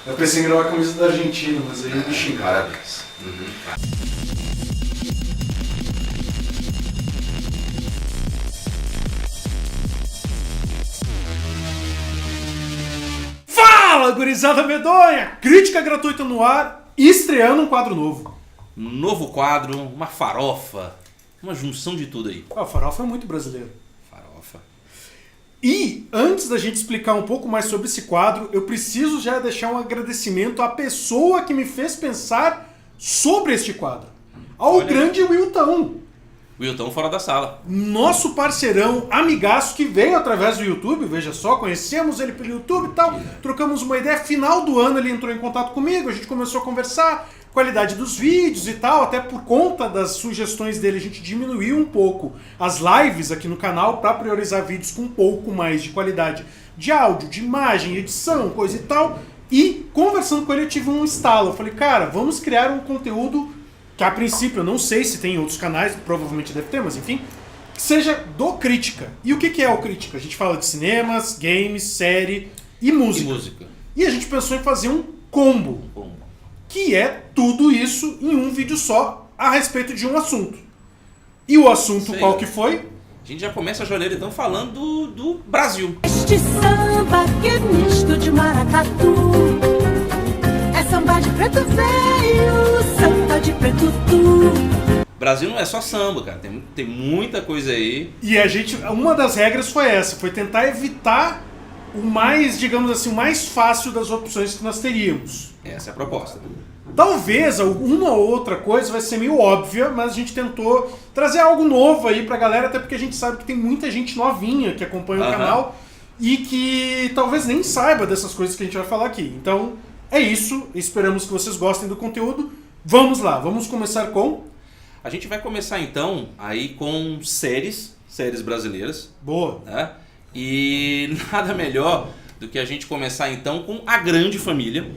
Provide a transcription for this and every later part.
Eu pensei em gravar a camisa da Argentina, mas aí eu me xingaram. Parabéns. Fala, gurizada medonha! Crítica gratuita no ar, estreando um quadro novo. Novo quadro, uma farofa, uma junção de tudo aí. O farofa é muito brasileiro. Farofa. E, antes da gente explicar um pouco mais sobre esse quadro, eu preciso já deixar um agradecimento à pessoa que me fez pensar sobre este quadro. Ao grande Wilton. Wilton fora da sala. Nosso parceirão, amigaço, que veio através do YouTube, veja só, conhecemos ele pelo YouTube e tal, trocamos uma ideia, final do ano ele entrou em contato comigo, a gente começou a conversar, qualidade dos vídeos e tal, até por conta das sugestões dele a gente diminuiu um pouco as lives aqui no canal para priorizar vídeos com um pouco mais de qualidade de áudio, de imagem, edição, coisa e tal, e conversando com ele eu tive um estalo, eu falei, cara, vamos criar um conteúdo que a princípio eu não sei se tem em outros canais, provavelmente deve ter, mas enfim, que seja do Crítica. E o que é o Crítica? A gente fala de cinemas, games, série e música. E a gente pensou em fazer um combo, que é tudo isso em um vídeo só a respeito de um assunto. E o assunto qual que foi? A gente já começa a janeiro então falando do Brasil. Este samba que é misto de maracatu, é samba de preto veio, samba de preto tu. Brasil não é só samba, cara, tem muita coisa aí. E a gente, uma das regras foi essa, foi tentar evitar o mais, digamos assim, o mais fácil das opções que nós teríamos. Essa é a proposta. Talvez alguma outra coisa vai ser meio óbvia, mas a gente tentou trazer algo novo aí pra galera, até porque a gente sabe que tem muita gente novinha que acompanha o canal e que talvez nem saiba dessas coisas que a gente vai falar aqui. Então, é isso. Esperamos que vocês gostem do conteúdo. Vamos lá, vamos começar com... A gente vai começar então aí com séries brasileiras. Boa. Né? E nada melhor do que a gente começar então com A Grande Família,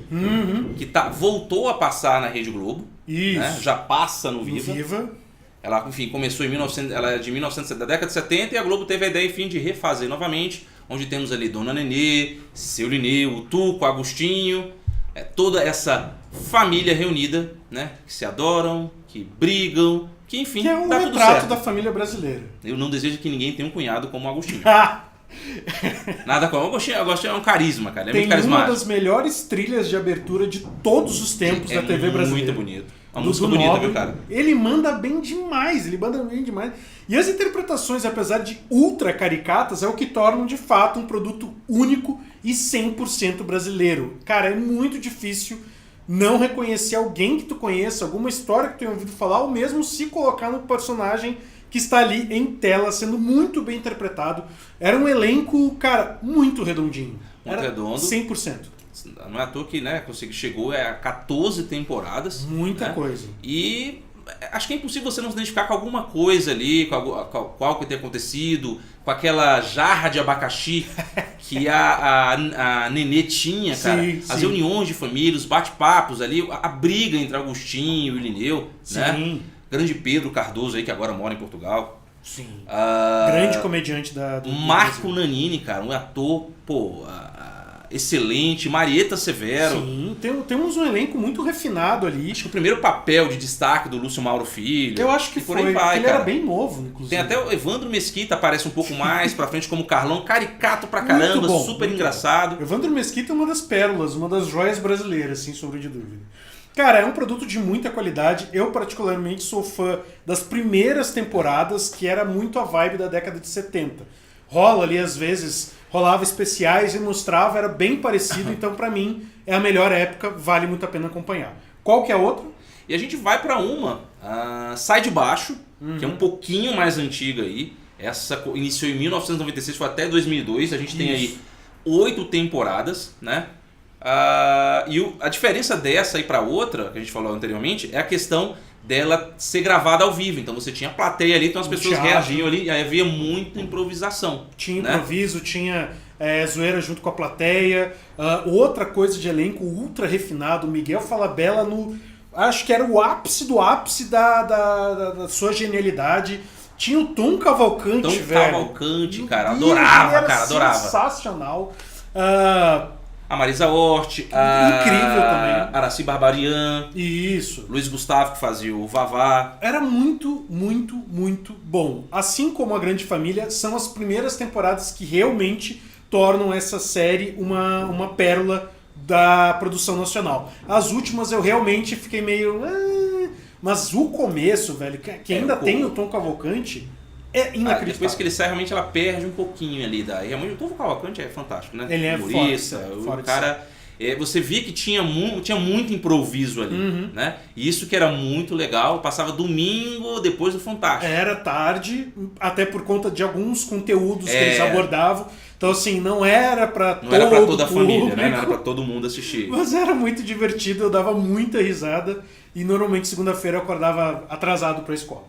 que voltou a passar na Rede Globo. Isso. Né? Já passa no Viva. Viva. Ela, enfim, começou em 1900, ela é de 1970, da década de 70, e a Globo teve a ideia, enfim, de refazer novamente, onde temos ali Dona Nenê, Seu Lineu, o Tuco, Agostinho, toda essa família reunida, né? Que se adoram, que brigam, que enfim, Que é um dá tudo retrato certo. da família brasileira. Eu não desejo que ninguém tenha um cunhado como o Agostinho. Nada como o Agostinho é um carisma, cara. Ele é Tem muito carismático. uma das melhores trilhas de abertura de todos os tempos da TV brasileira. Muito bonito. Uma Do música bonita, Nobre. viu, cara? Ele manda bem demais, E as interpretações, apesar de ultra caricatas, é o que tornam de fato um produto único e 100% brasileiro. Cara, é muito difícil não reconhecer alguém que tu conheça, alguma história que tu tenha ouvido falar, ou mesmo se colocar no personagem que está ali em tela, sendo muito bem interpretado. Era um elenco, cara, muito redondinho. Muito redondo. 100%. Não é à toa que, né, chegou a 14 temporadas. Muita né? coisa. E acho que é impossível você não se identificar com alguma coisa ali, com algo que tenha acontecido, com aquela jarra de abacaxi que a Nenê tinha, cara. Sim, As sim. reuniões de família, os bate-papos ali, a briga entre Agostinho e Lineu, né? Sim. Grande Pedro Cardoso aí, que agora mora em Portugal. Sim. Ah, Grande comediante do Marco Brasil. Nanini, cara, um ator, excelente. Marieta Severo. Sim, temos um elenco muito refinado ali. Acho que o primeiro papel de destaque do Lúcio Mauro Filho. Eu acho que e por foi. aí vai, Ele cara. era bem novo, inclusive. Tem até o Evandro Mesquita, aparece um pouco mais pra frente como Carlão, caricato pra caramba, Muito bom, super muito engraçado. Evandro Mesquita é uma das pérolas, uma das joias brasileiras, sem sombra de dúvida. Cara, é um produto de muita qualidade. Eu, particularmente, sou fã das primeiras temporadas, que era muito a vibe da década de 70. Rola ali, às vezes, rolava especiais e mostrava, era bem parecido. Então, pra mim, é a melhor época, vale muito a pena acompanhar. Qual que é a outra? E a gente vai pra uma, Sai de Baixo, que é um pouquinho mais antiga aí. Essa iniciou em 1996, foi até 2002. A gente tem aí 8 temporadas, né? A diferença dessa aí pra outra, que a gente falou anteriormente, é a questão dela ser gravada ao vivo. Então você tinha plateia ali, então as pessoas reagiam ali, e aí havia muita improvisação. Tinha né? improviso, tinha zoeira junto com a plateia. Outra coisa de elenco ultra refinado, o Miguel Falabella acho que era o ápice do ápice da sua genialidade. Tinha o Tom Cavalcante, Tom velho. Cavalcante, cara, Meu Deus, ele era adorava. sensacional. A Marisa Hort, Incrível também. Aracy Barbarian, Isso. Luiz Gustavo, que fazia o Vavá. Era muito, muito, muito bom. Assim como A Grande Família, são as primeiras temporadas que realmente tornam essa série uma pérola da produção nacional. As últimas eu realmente fiquei meio... Mas o começo, velho, que ainda tem o Tom Cavalcante, é inacreditável. Depois que ele sai, realmente ela perde um pouquinho ali. Realmente o Tom Cavalcante é fantástico, né? Ele é humorista, fora o cara... você via que tinha muito improviso ali, né? E isso que era muito legal. Passava domingo depois do Fantástico. Era tarde, até por conta de alguns conteúdos que eles abordavam. Então, assim, não era pra toda a família, né? Não era pra todo mundo assistir. Mas era muito divertido, eu dava muita risada. E normalmente segunda-feira eu acordava atrasado pra escola.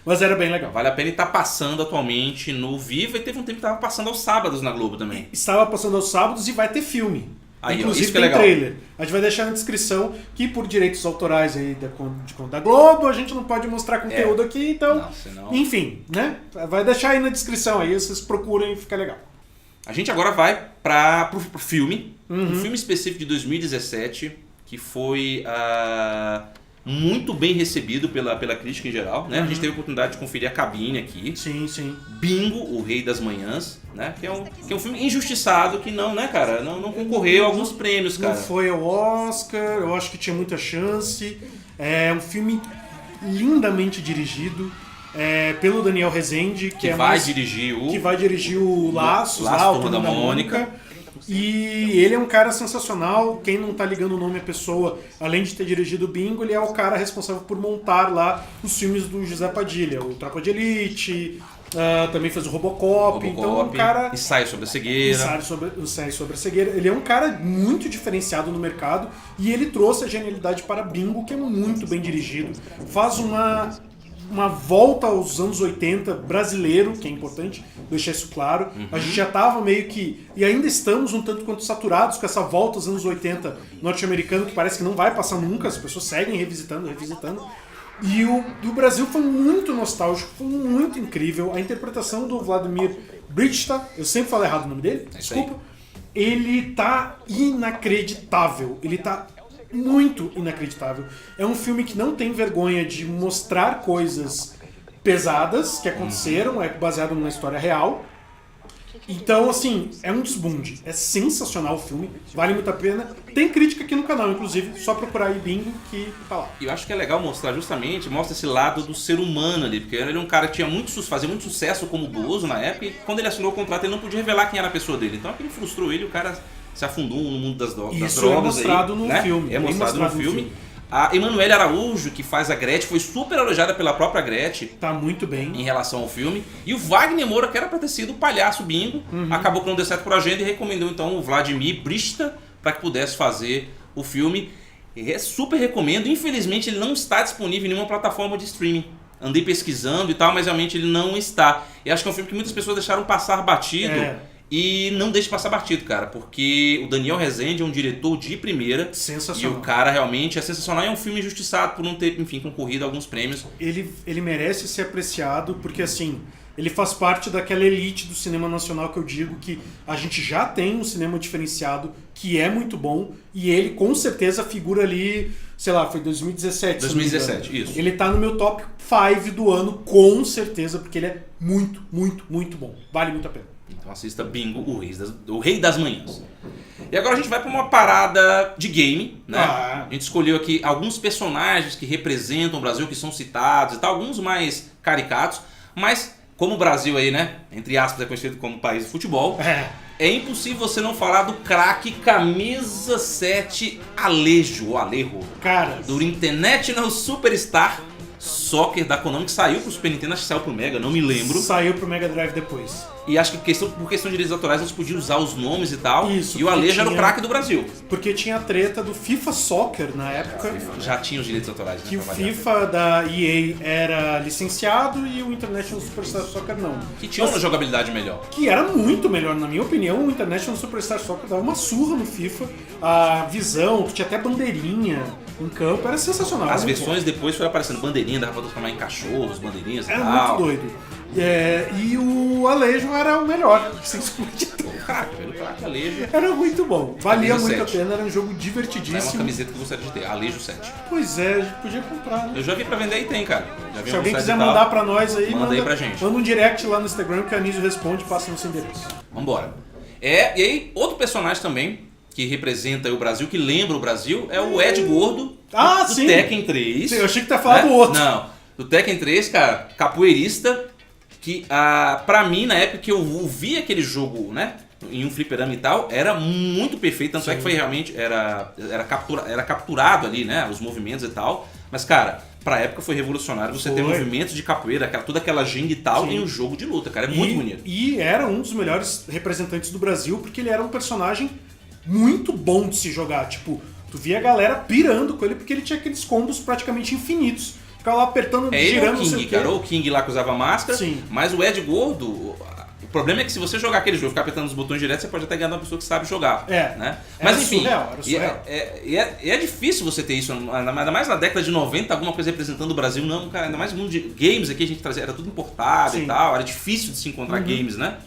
Mas era bem legal. Vale a pena, e tá passando atualmente no Viva, e teve um tempo que tava passando aos sábados na Globo também. Estava passando aos sábados e vai ter filme. Aí, inclusive isso que é tem legal. trailer. A gente vai deixar na descrição que por direitos autorais aí da Globo, a gente não pode mostrar conteúdo aqui, então... Não, senão... Enfim, né? Vai deixar aí na descrição aí, vocês procurem e fica legal. A gente agora vai pro filme. Um filme específico de 2017, que foi muito bem recebido pela crítica em geral, né? A gente teve a oportunidade de conferir a cabine aqui. Sim, sim. Bingo, o Rei das Manhãs, né? Que é um filme injustiçado, que não, né, cara? Não concorreu a alguns prêmios, cara. Não foi ao Oscar, eu acho que tinha muita chance. É um filme lindamente dirigido pelo Daniel Rezende, que vai dirigir o Laços, lá, o Turma da Mônica. E ele é um cara sensacional. Quem não tá ligando o nome à pessoa, além de ter dirigido o Bingo, ele é o cara responsável por montar lá os filmes do José Padilha, o Tropa de Elite, também fez o Robocop. Então um cara... Ensaio sobre a Cegueira. Ensaio sobre a Cegueira. Ele é um cara muito diferenciado no mercado e ele trouxe a genialidade para Bingo, que é muito bem dirigido. Faz uma volta aos anos 80 brasileiro, que é importante deixar isso claro. A gente já estava meio que... E ainda estamos um tanto quanto saturados com essa volta aos anos 80 norte-americano, que parece que não vai passar nunca, as pessoas seguem revisitando. E o Brasil foi muito nostálgico, foi muito incrível. A interpretação do Vladimir Brista, eu sempre falo errado o nome dele, desculpa. Ele tá inacreditável. Ele tá muito inacreditável. É um filme que não tem vergonha de mostrar coisas pesadas que aconteceram, é baseado numa história real. Então, assim, é um desbunde. É sensacional o filme, vale muito a pena. Tem crítica aqui no canal, inclusive, só procurar aí Bingo que tá lá. E eu acho que é legal mostrar mostra esse lado do ser humano ali, porque ele é um cara que fazia muito sucesso como Bozo na época, e quando ele assinou o contrato ele não podia revelar quem era a pessoa dele. Então aquilo frustrou ele, o cara se afundou no mundo das drogas. Isso é mostrado no filme. É mostrado no filme. A Emanuele Araújo, que faz a Gretchen, foi super elogiada pela própria Gretchen. Tá muito bem. Em relação ao filme. E o Wagner Moura, que era pra ter sido o palhaço Bingo, acabou que não deu certo por agenda e recomendou então o Vladimir Brista para que pudesse fazer o filme. Super recomendo. Infelizmente ele não está disponível em nenhuma plataforma de streaming. Andei pesquisando e tal, mas realmente ele não está. E acho que é um filme que muitas pessoas deixaram passar batido. E não deixe passar batido, cara, porque o Daniel Rezende é um diretor de primeira. Sensacional. E o cara realmente é sensacional. É um filme injustiçado por não ter, enfim, concorrido a alguns prêmios. Ele merece ser apreciado porque, assim, ele faz parte daquela elite do cinema nacional que eu digo que a gente já tem um cinema diferenciado que é muito bom e ele com certeza figura ali, sei lá, foi 2017. 2017, isso. Ele tá no meu top 5 do ano, com certeza, porque ele é muito, muito, muito bom. Vale muito a pena. Então assista Bingo, o Rei das Manhãs. E agora a gente vai para uma parada de game, né? A gente escolheu aqui alguns personagens que representam o Brasil, que são citados e tal, alguns mais caricatos, mas como o Brasil aí, né, entre aspas, é conhecido como país de futebol, é impossível você não falar do craque camisa 7 Alejo, cara, do International Superstar Soccer da Konami, que saiu pro Super Nintendo, acho que saiu pro Mega, não me lembro. Saiu pro Mega Drive depois. E acho que por questão de direitos autorais eles podiam usar os nomes e tal. Isso, e o Alejo era o craque do Brasil. Porque tinha a treta do FIFA Soccer na época. Já tinha os direitos autorais, né? Que o FIFA da EA era licenciado e o International Superstar Soccer não. Que tinha uma jogabilidade melhor. Que era muito melhor, na minha opinião. O International Superstar Soccer dava uma surra no FIFA. A visão, tinha até bandeirinha em campo, era sensacional. As versões depois foram aparecendo bandeirinha, dava pra transformar em cachorros, bandeirinhas e tal. tal. Era muito doido. E o Alejo era o melhor, sem esconder. craque, Alejo. Era muito bom. Valia Camisa muito 7. a pena, era um jogo É uma divertidíssimo. camiseta que eu gostaria de ter, Alejo 7. Pois é, a gente podia comprar, né? Eu já vi pra vender e tem, cara. Já vi Se um alguém site quiser e tal. mandar pra nós aí, Manda aí pra gente. Manda um direct lá no Instagram que a Anísio responde e passa no seu endereço. Vambora. E aí, outro personagem também que representa o Brasil, que lembra o Brasil, é o Ed Gordo do sim. Tekken 3. Sim, eu achei que tu ia falar do outro. Não, do Tekken 3, cara, capoeirista, que pra mim, na época que eu vi aquele jogo, né, em um fliperama e tal, era muito perfeito, tanto é que foi realmente, era capturado ali, né, os movimentos e tal, mas cara, pra época foi revolucionário você ter movimentos de capoeira, toda aquela ginga e tal, em um jogo de luta, cara, é muito bonito. E era um dos melhores representantes do Brasil, porque ele era um personagem muito bom de se jogar, tipo, tu via a galera pirando com ele, porque ele tinha aqueles combos praticamente infinitos. Ficava lá apertando, girando, o King, cara, o King lá que usava máscara, Sim. mas o Ed Gordo, o problema é que se você jogar aquele jogo, ficar apertando os botões direto, você pode até ganhar uma pessoa que sabe jogar. Né? Mas enfim, era surreal. É difícil você ter isso, ainda mais na década de 90, alguma coisa representando o Brasil, não, cara, ainda mais no mundo de games aqui, a gente trazia, era tudo importado e tal, era difícil de se encontrar games, né?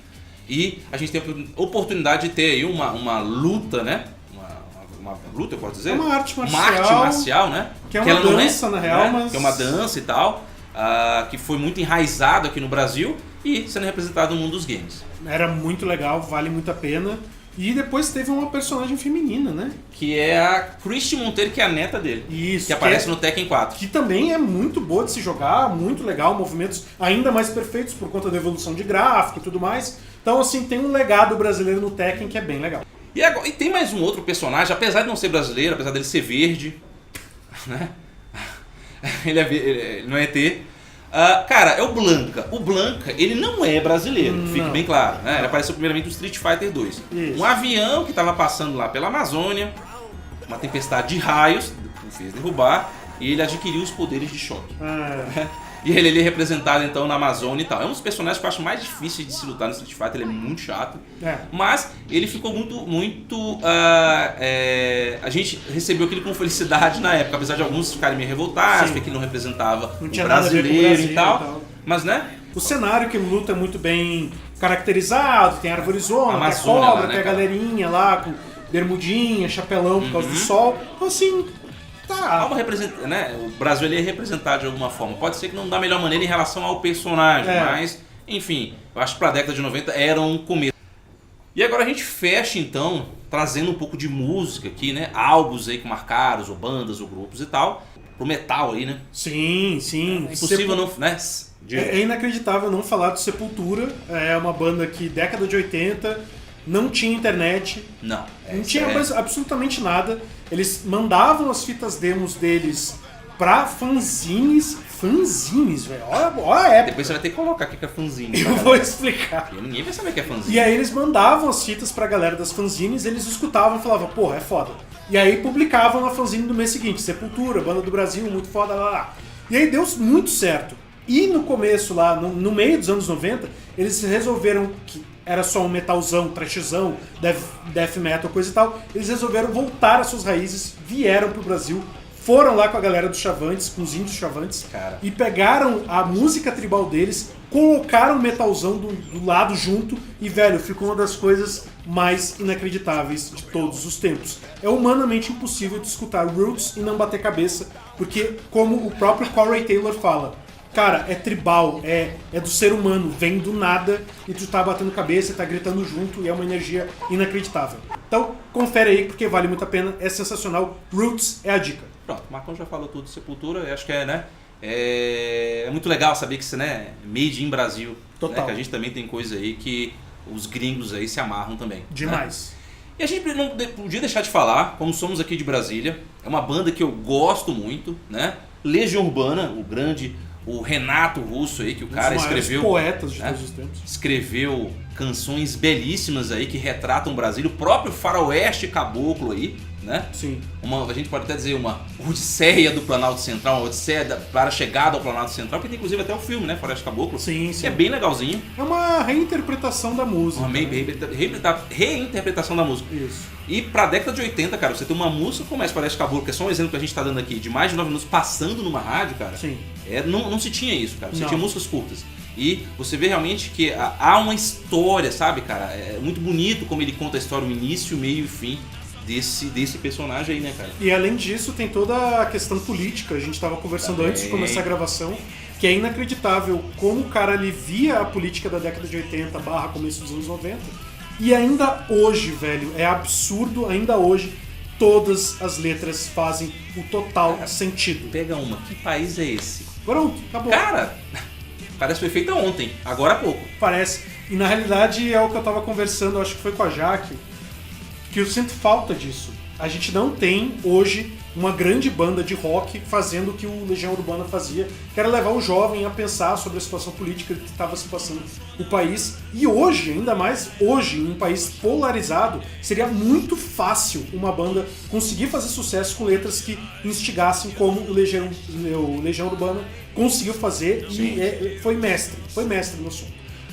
E a gente tem a oportunidade de ter aí uma luta, né? Uma luta, eu posso dizer? Uma arte marcial. Uma arte marcial, né? Que é uma dança, na real, né? mas... Que é uma dança e tal, que foi muito enraizado aqui no Brasil e sendo representado no mundo dos games. Era muito legal, vale muito a pena. E depois teve uma personagem feminina, né? Que é a Christy Monteiro, que é a neta dele. Isso. Que aparece no Tekken 4. Que também é muito boa de se jogar, muito legal, movimentos ainda mais perfeitos por conta da evolução de gráfico e tudo mais. Então, assim, tem um legado brasileiro no Tekken que é bem legal. E tem mais um outro personagem, apesar de não ser brasileiro, apesar dele ser verde, né? Ele não é ET. Cara, é o Blanca. O Blanca, ele não é brasileiro, fique bem claro. Né? Ele apareceu primeiramente no Street Fighter 2. Isso. Um avião que estava passando lá pela Amazônia, uma tempestade de raios, o fez derrubar, e ele adquiriu os poderes de choque. E ele é representado então na Amazônia e tal. É um dos personagens que eu acho mais difíceis de se lutar no Street Fighter, ele é muito chato. Mas ele ficou muito... a gente recebeu aquilo com felicidade na época, apesar de alguns ficarem meio revoltados, porque aquilo não representava o brasileiro e tal. Mas, né? O cenário que luta é muito bem caracterizado, tem árvorezona, tem a Amazônia cobra, lá, né, tem a cara? galerinha lá com bermudinha, chapelão por causa do sol. Então, assim... Há né? O Brasil ele é representado de alguma forma. Pode ser que não da melhor maneira em relação ao personagem, mas, enfim, eu acho que pra década de 90 era um começo. E agora a gente fecha então, trazendo um pouco de música aqui, né? Álbuns aí que marcaram, ou bandas, ou grupos e tal, pro metal aí, né? Sim. É impossível não, né? É inacreditável não falar do Sepultura. É uma banda que, década de 80, não tinha internet. Não tinha absolutamente nada. Eles mandavam as fitas demos deles pra fanzines. Fanzines, velho. Olha a época. Depois você vai ter que colocar o que é fanzine. Eu vou explicar. Porque ninguém vai saber o que é fanzine. E aí eles mandavam as fitas pra galera das fanzines, eles escutavam e falavam, porra, é foda. E aí publicavam na fanzine do mês seguinte, Sepultura, banda do Brasil, muito foda, lá. E aí deu muito certo. E no começo lá, no meio dos anos 90, eles resolveram que era só um metalzão, trashzão, death metal, coisa e tal. Eles resolveram voltar às suas raízes, vieram pro Brasil, foram lá com a galera dos Chavantes, com os índios Chavantes, e pegaram a música tribal deles, colocaram o metalzão do lado junto e, velho, ficou uma das coisas mais inacreditáveis de todos os tempos. É humanamente impossível de escutar Roots e não bater cabeça, porque, como o próprio Corey Taylor fala, cara, é tribal, é do ser humano, vem do nada e tu tá batendo cabeça, tá gritando junto e é uma energia inacreditável. Então, confere aí porque vale muito a pena, é sensacional. Roots é a dica. Pronto, o Marcão já falou tudo de Sepultura, eu acho que né? É muito legal saber que isso, né, made in Brasil. Total. Né, que a gente também tem coisa aí que os gringos aí se amarram também. Demais. Né? E a gente não podia deixar de falar, como somos aqui de Brasília, é uma banda que eu gosto muito, né? Legião Urbana, o Renato Russo aí, que o cara escreveu... poetas de né? todos os tempos. Escreveu canções belíssimas aí que retratam o Brasil, o próprio faroeste caboclo aí, né? Sim. A gente pode até dizer uma odisseia do Planalto Central, uma odisseia para a chegada ao Planalto Central, que tem inclusive até o filme, né? Faroeste Caboclo. Sim. Que é bem legalzinho. É uma reinterpretação da música. Uma reinterpretação da música. Isso. E pra década de 80, cara, você tem uma música como essa, Faroeste Caboclo, que é só um exemplo que a gente tá dando aqui, de mais de 9 minutos passando numa rádio, cara. Sim. Não se tinha isso, cara. Você tinha músicas curtas. E você vê realmente que há uma história, sabe, cara? É muito bonito como ele conta a história, o início, o meio e o fim desse personagem aí, né, cara? E além disso, tem toda a questão política. A gente estava conversando antes de começar a gravação, que é inacreditável como o cara ali via a política da década de 80 / começo dos anos 90. E ainda hoje, velho, é absurdo, ainda hoje, todas as letras fazem o total sentido. Pega uma, que país é esse? Pronto, acabou. Cara, parece que foi feita ontem, agora há pouco. Parece. E na realidade é o que eu tava conversando, acho que foi com a Jaque, que eu sinto falta disso. A gente não tem hoje uma grande banda de rock fazendo o que o Legião Urbana fazia, que era levar o jovem a pensar sobre a situação política que estava se passando no país. E hoje, ainda mais hoje, em um país polarizado, seria muito fácil uma banda conseguir fazer sucesso com letras que instigassem como o Legião Urbana conseguiu fazer. Sim. E foi mestre no som.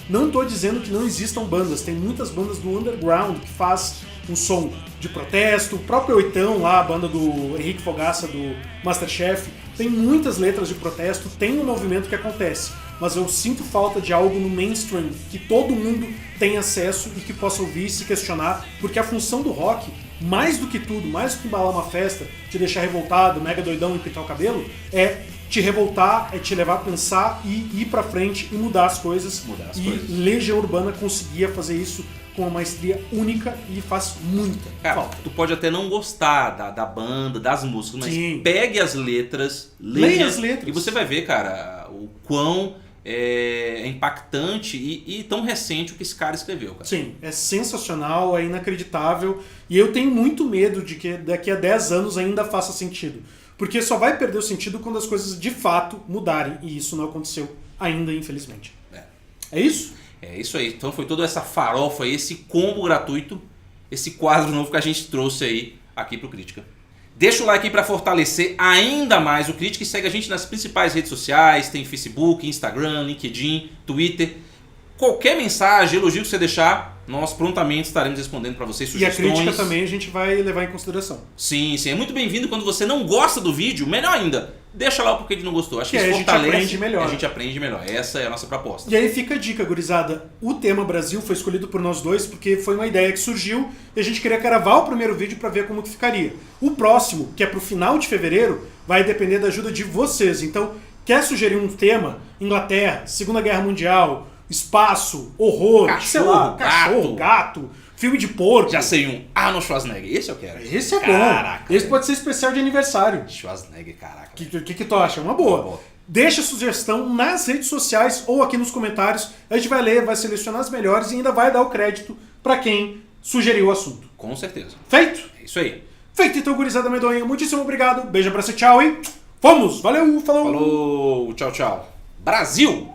Não estou dizendo que não existam bandas, tem muitas bandas do underground que faz um som de protesto, o próprio Oitão lá, a banda do Henrique Fogaça, do Masterchef, tem muitas letras de protesto, tem um movimento que acontece, mas eu sinto falta de algo no mainstream, que todo mundo tem acesso e que possa ouvir e se questionar, porque a função do rock, mais do que tudo, mais do que embalar uma festa, te deixar revoltado, mega doidão e pintar o cabelo, é te revoltar, é te levar a pensar e ir pra frente e mudar as coisas. Legião Urbana conseguia fazer isso com uma maestria única e faz muita falta. Tu pode até não gostar da banda, das músicas, mas Sim. pegue as letras, leia as letras. E você vai ver, cara, o quão é impactante e tão recente o que esse cara escreveu, cara. Sim, é sensacional, é inacreditável. E eu tenho muito medo de que daqui a 10 anos ainda faça sentido. Porque só vai perder o sentido quando as coisas de fato mudarem. E isso não aconteceu ainda, infelizmente. É isso? É isso aí. Então foi toda essa farofa aí, esse combo gratuito, esse quadro novo que a gente trouxe aí aqui pro Crítica. Deixa o like aí para fortalecer ainda mais o Crítica e segue a gente nas principais redes sociais, tem Facebook, Instagram, LinkedIn, Twitter. Qualquer mensagem, elogio que você deixar, nós prontamente estaremos respondendo para vocês, sugestões. E a crítica também a gente vai levar em consideração. Sim, sim. É muito bem-vindo quando você não gosta do vídeo, melhor ainda. Deixa lá o porquê de não gostou. Acho que isso fortalece. A gente aprende melhor. A gente aprende melhor. Essa é a nossa proposta. E aí fica a dica, gurizada. O tema Brasil foi escolhido por nós dois porque foi uma ideia que surgiu e a gente queria gravar o primeiro vídeo para ver como que ficaria. O próximo, que é pro final de fevereiro, vai depender da ajuda de vocês. Então, quer sugerir um tema? Inglaterra, Segunda Guerra Mundial, espaço, horror, cachorro, gato, filme de porco. Já sei um. Arnold Schwarzenegger. Esse eu quero. Esse é Caraca, bom. Esse pode ser especial de aniversário. Schwarzenegger, caraca. O que tu acha? Uma boa. Deixa a sugestão nas redes sociais ou aqui nos comentários. A gente vai ler, vai selecionar as melhores e ainda vai dar o crédito pra quem sugeriu o assunto. Com certeza. Feito? É isso aí. Feito então, gurizada medonha. Muitíssimo obrigado. Beijo, abraço, tchau e fomos. Valeu, falou. Falou, tchau, tchau. Brasil!